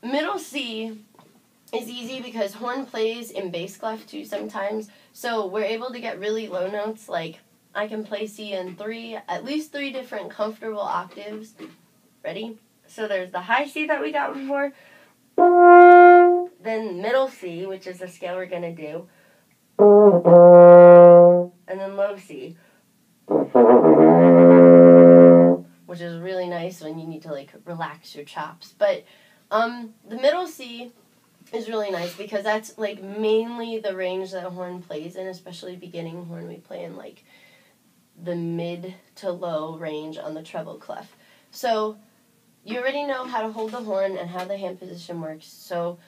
Middle C is easy because horn plays in bass clef too sometimes, so we're able to get really low notes. Like I can play C in at least three different comfortable octaves. Ready? So there's the high C that we got before, then middle C, which is the scale we're gonna do, and then low C, which is really nice when you need to like relax your chops. But the middle C is really nice because that's like mainly the range that horn plays in, especially beginning horn. We play in like the mid to low range on the treble clef. So you already know how to hold the horn and how the hand position works. So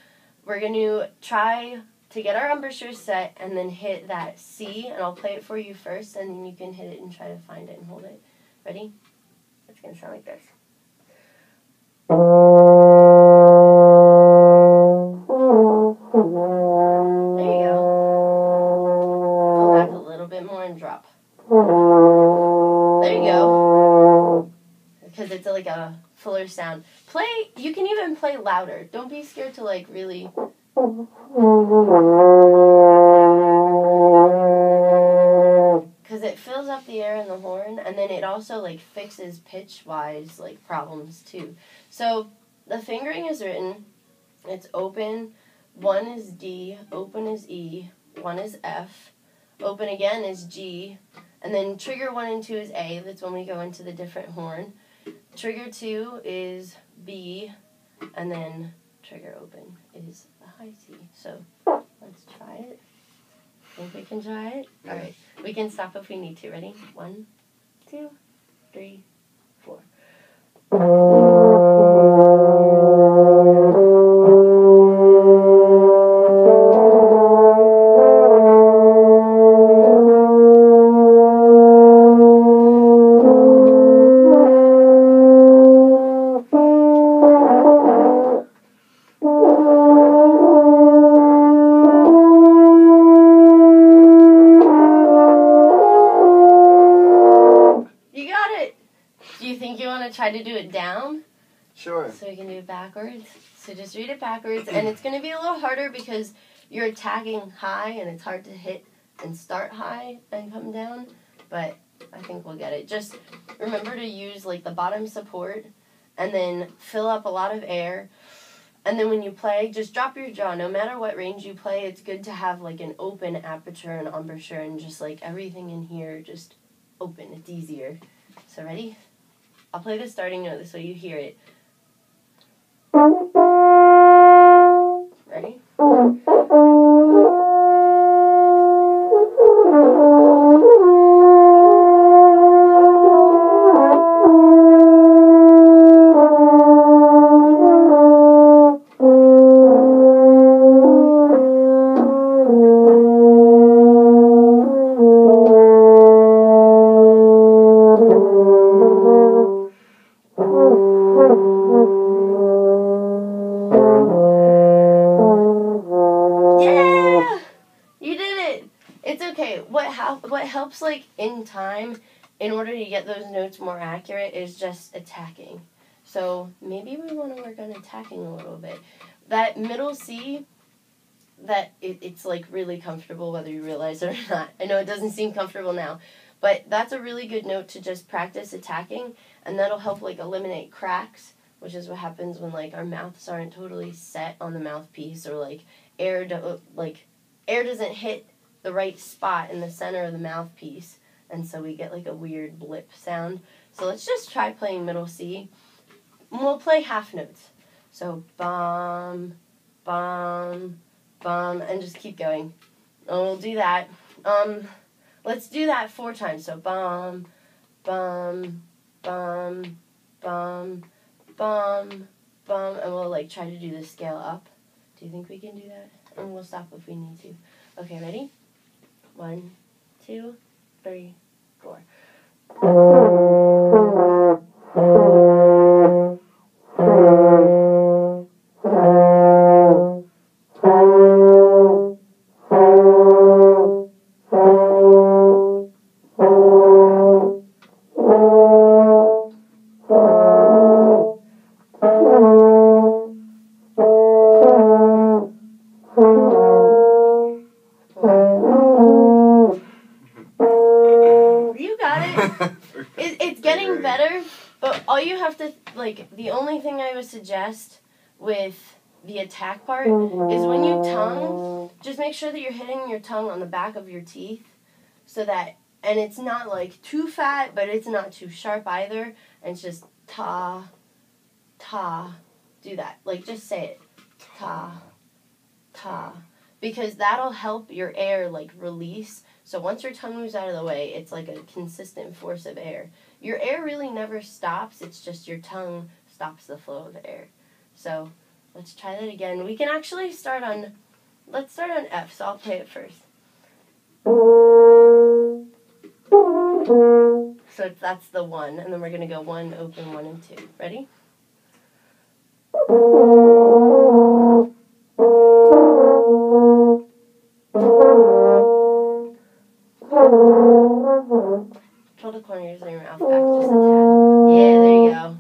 we're going to try to get our embouchure set and then hit that C, and I'll play it for you first, and then you can hit it and try to find it and hold it. Ready? It's going to sound like this. There you go. Pull back a little bit more and drop. There you go. Because it's like a fuller sound. You can even play louder. Don't be scared to like really... Because it fills up the air in the horn, and then it also like fixes pitch-wise like problems too. So the fingering is written, it's open, 1 is D, open is E, 1 is F, open again is G, and then trigger 1 and 2 is A. That's when we go into the different horn. Trigger 2 is B, and then trigger open is the high C. So let's try it. Think we can try it? All right. We can stop if we need to. Ready? 1, 2, 3, 4. Try to do it down. Sure. So we can do it backwards. So just read it backwards, and it's going to be a little harder because you're attacking high, and it's hard to hit and start high and come down, but I think we'll get it. Just remember to use like the bottom support, and then fill up a lot of air, and then when you play, just drop your jaw. No matter what range you play, it's good to have like an open aperture and embouchure, and just like everything in here just open. It's easier. So ready? I'll play the starting note so you hear it. Ready? What helps like in time in order to get those notes more accurate is just attacking. So maybe we want to work on attacking a little bit. That middle C, it's like really comfortable whether you realize it or not. I know it doesn't seem comfortable now, but that's a really good note to just practice attacking, and that'll help like eliminate cracks, which is what happens when like our mouths aren't totally set on the mouthpiece, or like air doesn't hit the right spot in the center of the mouthpiece, and so we get like a weird blip sound. So let's just try playing middle C, and we'll play half notes. So bum, bum, bum, and just keep going. And we'll do that. Let's do that 4 times. So bum, bum, bum, bum, bum, bum, and we'll like try to do the scale up. Do you think we can do that? And we'll stop if we need to. Okay, ready? 1, 2, 3, 4. all you have to, like, the only thing I would suggest with the attack part is when you tongue, just make sure that you're hitting your tongue on the back of your teeth so that, and it's not, like, too fat, but it's not too sharp either, and it's just ta, ta, do that. Like, just say it. Ta, ta. Because that'll help your air, like, release. So once your tongue moves out of the way, it's like a consistent force of air. Your air really never stops. It's just your tongue stops the flow of air. So let's try that again. We can actually start on, let's start on F. So I'll play it first. So that's the 1. And then we're going to go 1, open, 1, and 2. Ready? Pull the corners of your mouth back just a tad. Yeah, there you go.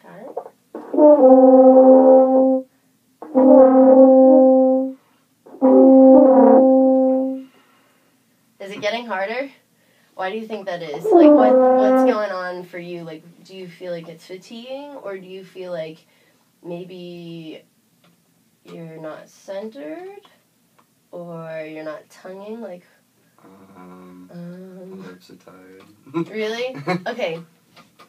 Got it? Is it getting harder? Why do you think that is? Like, what's going on for you? Like, do you feel like it's fatiguing, or do you feel like maybe you're not centered, or you're not tonguing? Like, my lips are tired. Really? Okay.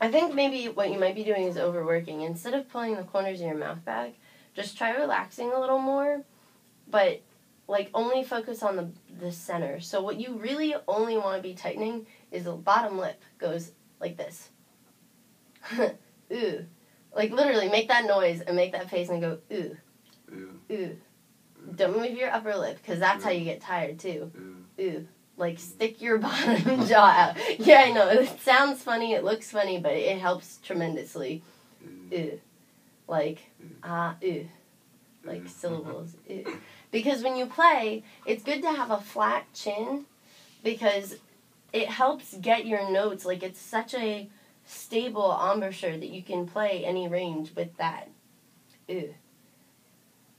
I think maybe what you might be doing is overworking. Instead of pulling the corners of your mouth back, just try relaxing a little more, but like only focus on the center. So what you really only want to be tightening is the bottom lip goes like this. Ooh. Like literally make that noise and make that face and go ooh. Ooh. Ooh. Don't move your upper lip because that's how you get tired too. Ooh. Ooh. Like stick your bottom jaw out. Yeah, I know. It sounds funny, it looks funny, but it helps tremendously. Ooh. Like ooh. Like syllables. Ooh. Because when you play, it's good to have a flat chin because it helps get your notes. Like, it's such a stable embouchure that you can play any range with that. Ooh.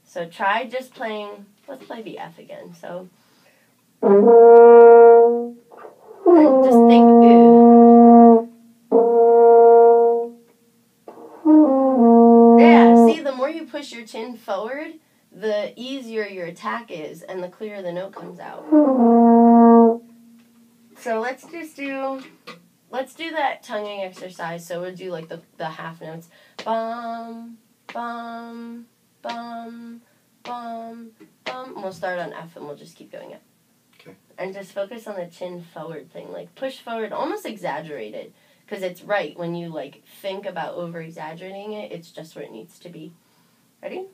So try just playing, let's play the F again. So, and just think ooh. Yeah, see, the more you push your chin forward, the easier your attack is, and the clearer the note comes out. So let's do that tonguing exercise. So we'll do like the half notes. Bum, bum, bum, bum, bum. And we'll start on F and we'll just keep going up. Okay. And just focus on the chin forward thing. Like push forward, almost exaggerate it. Because it's right when you like think about over exaggerating it, it's just where it needs to be. Ready?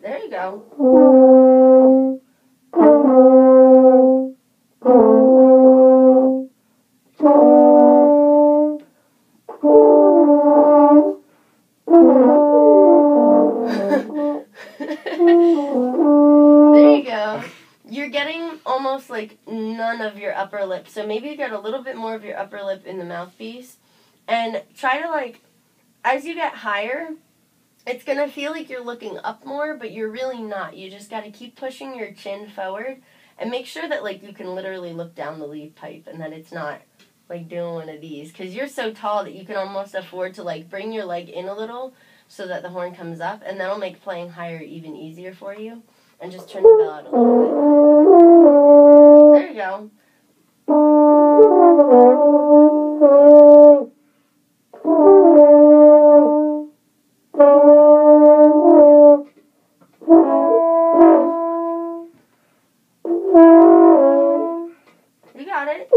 There you go. There you go. You're getting almost like none of your upper lip. So maybe you get a little bit more of your upper lip in the mouthpiece. And try to like, as you get higher, it's going to feel like you're looking up more, but you're really not. You just got to keep pushing your chin forward and make sure that like you can literally look down the lead pipe and that it's not like doing one of these. Because you're so tall that you can almost afford to like bring your leg in a little so that the horn comes up, and that'll make playing higher even easier for you. And just turn the bell out a little bit. There you go. You got it.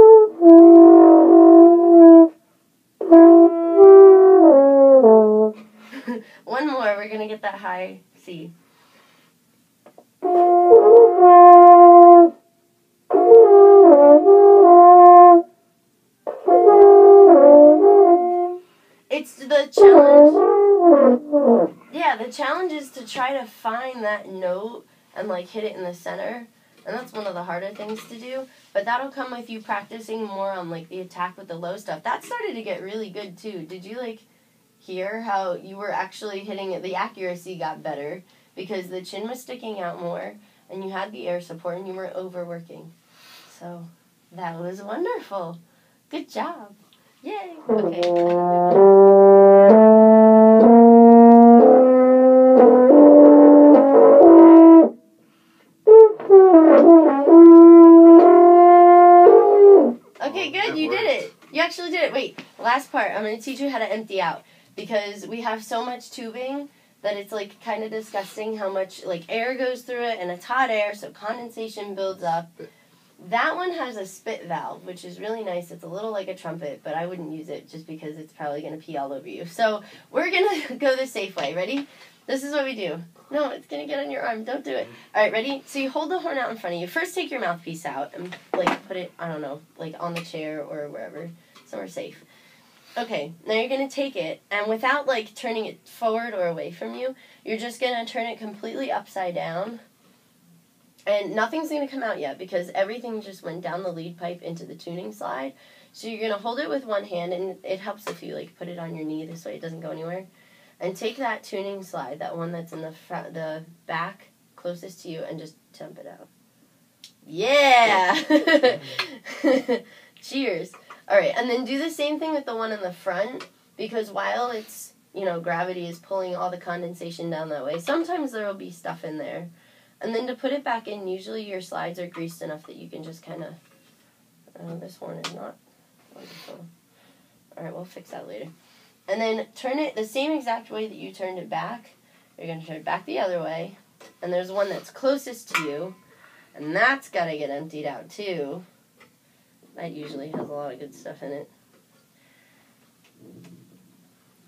One more, we're going to get that high C. It's the challenge. Yeah, the challenge is to try to find that note and like hit it in the center. And that's one of the harder things to do. But that'll come with you practicing more on like the attack with the low stuff. That started to get really good too. Did you like here, how you were actually hitting it, the accuracy got better because the chin was sticking out more and you had the air support and you weren't overworking. So that was wonderful. Good job. Yay. Okay. Okay, good. You did it. You actually did it. Wait, last part. I'm going to teach you how to empty out because we have so much tubing that it's like kind of disgusting how much like air goes through it, and it's hot air, so condensation builds up. That one has a spit valve, which is really nice. It's a little like a trumpet, but I wouldn't use it just because it's probably going to pee all over you. So we're going to go the safe way. Ready? This is what we do. No, it's going to get on your arm. Don't do it. All right, ready? So you hold the horn out in front of you. First, take your mouthpiece out and, like, put it, I don't know, like, on the chair or wherever, somewhere safe. Okay, now you're going to take it, and without, like, turning it forward or away from you, you're just going to turn it completely upside down. And nothing's going to come out yet because everything just went down the lead pipe into the tuning slide. So you're going to hold it with one hand, and it helps if you, like, put it on your knee. This way it doesn't go anywhere. And take that tuning slide, that one that's in the front, the back closest to you, and just dump it out. Yeah! Cheers. All right, and then do the same thing with the one in the front, because while it's, you know, gravity is pulling all the condensation down that way, sometimes there will be stuff in there. And then to put it back in, usually your slides are greased enough that you can just kind of, this horn is not wonderful. All right, we'll fix that later. And then turn it the same exact way that you turned it back. You're going to turn it back the other way. And there's one that's closest to you. And that's got to get emptied out too. That usually has a lot of good stuff in it.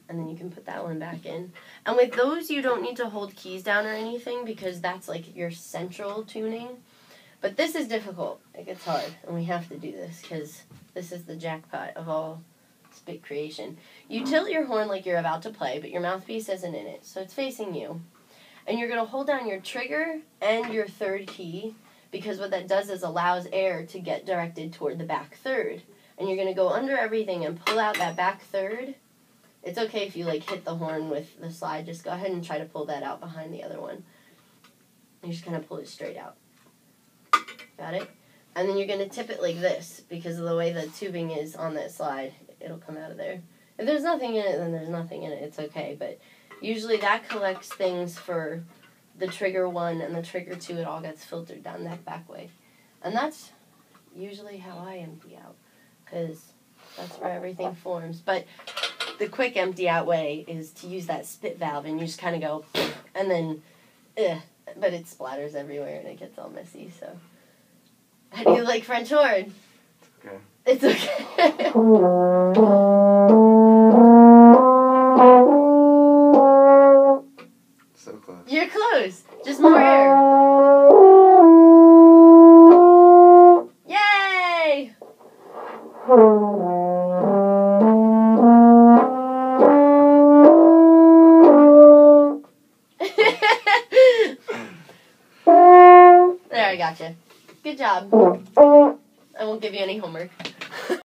And then you can put that one back in. And with those, you don't need to hold keys down or anything because that's like your central tuning. But this is difficult. It gets hard. And we have to do this because this is the jackpot of all spit creation. You tilt your horn like you're about to play, but your mouthpiece isn't in it, so it's facing you. And you're going to hold down your trigger and your third key, because what that does is allows air to get directed toward the back third. And you're going to go under everything and pull out that back third. It's okay if you like hit the horn with the slide, just go ahead and try to pull that out behind the other one. You just kind of pull it straight out. Got it? And then you're going to tip it like this, because of the way the tubing is on that slide. It'll come out of there. If there's nothing in it, then there's nothing in it. It's okay. But usually that collects things for the trigger 1 and the trigger 2. It all gets filtered down that back way. And that's usually how I empty out, because that's where everything forms. But the quick empty out way is to use that spit valve, and you just kind of go, and then, but it splatters everywhere and it gets all messy. So, how do you like French horn? Okay. It's okay. So close. You're close. Just more air. Yay! There, I gotcha. Good job. I won't give you any homework.